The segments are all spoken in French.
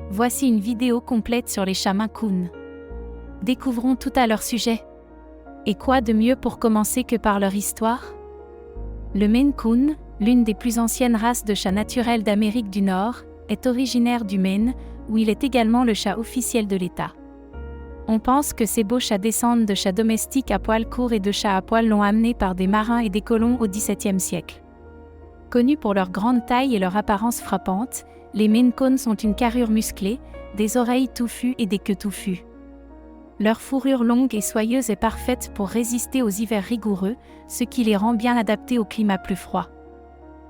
Voici une vidéo complète sur les chats Maine Coon. Découvrons tout à leur sujet. Et quoi de mieux pour commencer que par leur histoire? Le Maine Coon, l'une des plus anciennes races de chats naturels d'Amérique du Nord, est originaire du Maine, où il est également le chat officiel de l'État. On pense que ces beaux chats descendent de chats domestiques à poils courts et de chats à poils longs amenés par des marins et des colons au XVIIe siècle. Connus pour leur grande taille et leur apparence frappante, les Maine Coon ont une carrure musclée, des oreilles touffues et des queues touffues. Leur fourrure longue et soyeuse est parfaite pour résister aux hivers rigoureux, ce qui les rend bien adaptés au climat plus froid.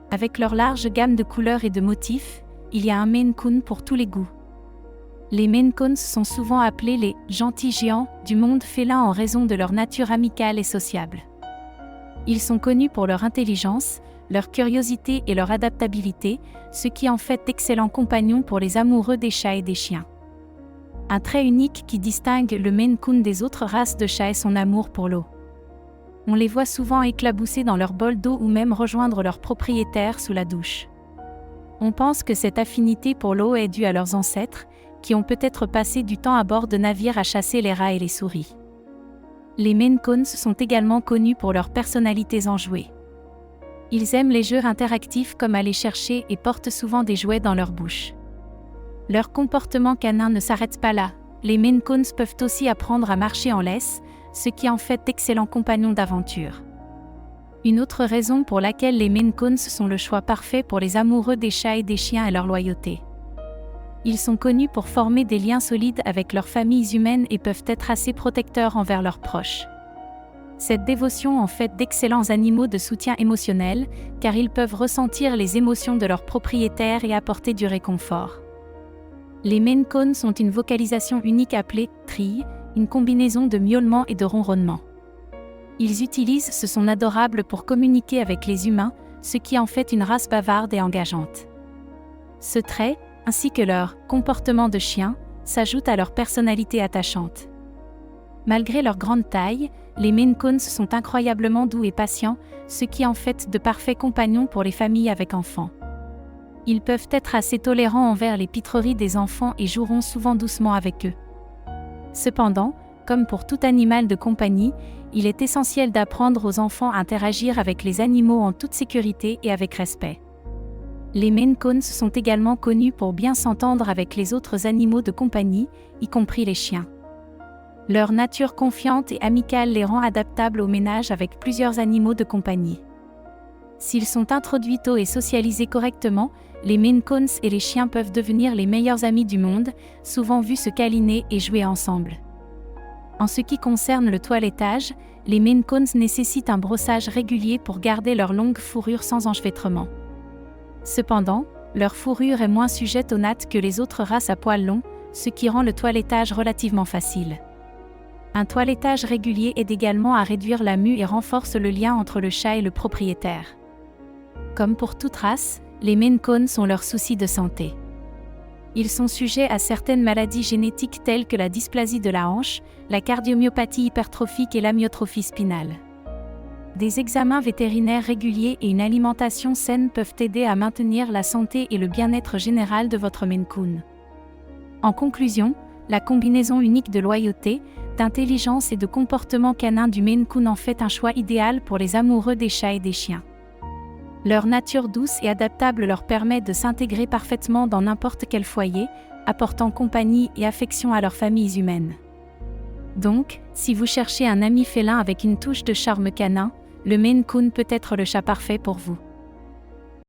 Avec leur large gamme de couleurs et de motifs, il y a un Maine Coon pour tous les goûts. Les Maine Coons sont souvent appelés les « gentils géants » du monde félin en raison de leur nature amicale et sociable. Ils sont connus pour leur intelligence, leur curiosité et leur adaptabilité, ce qui en fait d'excellents compagnons pour les amoureux des chats et des chiens. Un trait unique qui distingue le Maine Coon des autres races de chats est son amour pour l'eau. On les voit souvent éclabousser dans leur bol d'eau ou même rejoindre leur propriétaire sous la douche. On pense que cette affinité pour l'eau est due à leurs ancêtres, qui ont peut-être passé du temps à bord de navires à chasser les rats et les souris. Les Maine Coons sont également connus pour leurs personnalités enjouées. Ils aiment les jeux interactifs comme aller chercher et portent souvent des jouets dans leur bouche. Leur comportement canin ne s'arrête pas là, les Maine Coons peuvent aussi apprendre à marcher en laisse, ce qui en fait d'excellents compagnons d'aventure. Une autre raison pour laquelle les Maine Coons sont le choix parfait pour les amoureux des chats et des chiens est leur loyauté. Ils sont connus pour former des liens solides avec leurs familles humaines et peuvent être assez protecteurs envers leurs proches. Cette dévotion en fait d'excellents animaux de soutien émotionnel, car ils peuvent ressentir les émotions de leurs propriétaires et apporter du réconfort. Les Maine Coons ont une vocalisation unique appelée « trille », une combinaison de miaulements et de ronronnements. Ils utilisent ce son adorable pour communiquer avec les humains, ce qui en fait une race bavarde et engageante. Ce trait, ainsi que leur comportement de chien, s'ajoute à leur personnalité attachante. Malgré leur grande taille, les Maine Coons sont incroyablement doux et patients, ce qui en fait de parfaits compagnons pour les familles avec enfants. Ils peuvent être assez tolérants envers les pitreries des enfants et joueront souvent doucement avec eux. Cependant, comme pour tout animal de compagnie, il est essentiel d'apprendre aux enfants à interagir avec les animaux en toute sécurité et avec respect. Les Maine Coons sont également connus pour bien s'entendre avec les autres animaux de compagnie, y compris les chiens. Leur nature confiante et amicale les rend adaptables au ménage avec plusieurs animaux de compagnie. S'ils sont introduits tôt et socialisés correctement, les Maine Coons et les chiens peuvent devenir les meilleurs amis du monde, souvent vus se câliner et jouer ensemble. En ce qui concerne le toilettage, les Maine Coons nécessitent un brossage régulier pour garder leur longue fourrure sans enchevêtrement. Cependant, leur fourrure est moins sujette aux nattes que les autres races à poils longs, ce qui rend le toilettage relativement facile. Un toilettage régulier aide également à réduire la mue et renforce le lien entre le chat et le propriétaire. Comme pour toute race, les Maine Coons ont leurs soucis de santé. Ils sont sujets à certaines maladies génétiques telles que la dysplasie de la hanche, la cardiomyopathie hypertrophique et l'amyotrophie spinale. Des examens vétérinaires réguliers et une alimentation saine peuvent aider à maintenir la santé et le bien-être général de votre Maine Coon. En conclusion, la combinaison unique de loyauté, d'intelligence et de comportement canin du Maine Coon en fait un choix idéal pour les amoureux des chats et des chiens. Leur nature douce et adaptable leur permet de s'intégrer parfaitement dans n'importe quel foyer, apportant compagnie et affection à leurs familles humaines. Donc, si vous cherchez un ami félin avec une touche de charme canin, le Maine Coon peut être le chat parfait pour vous.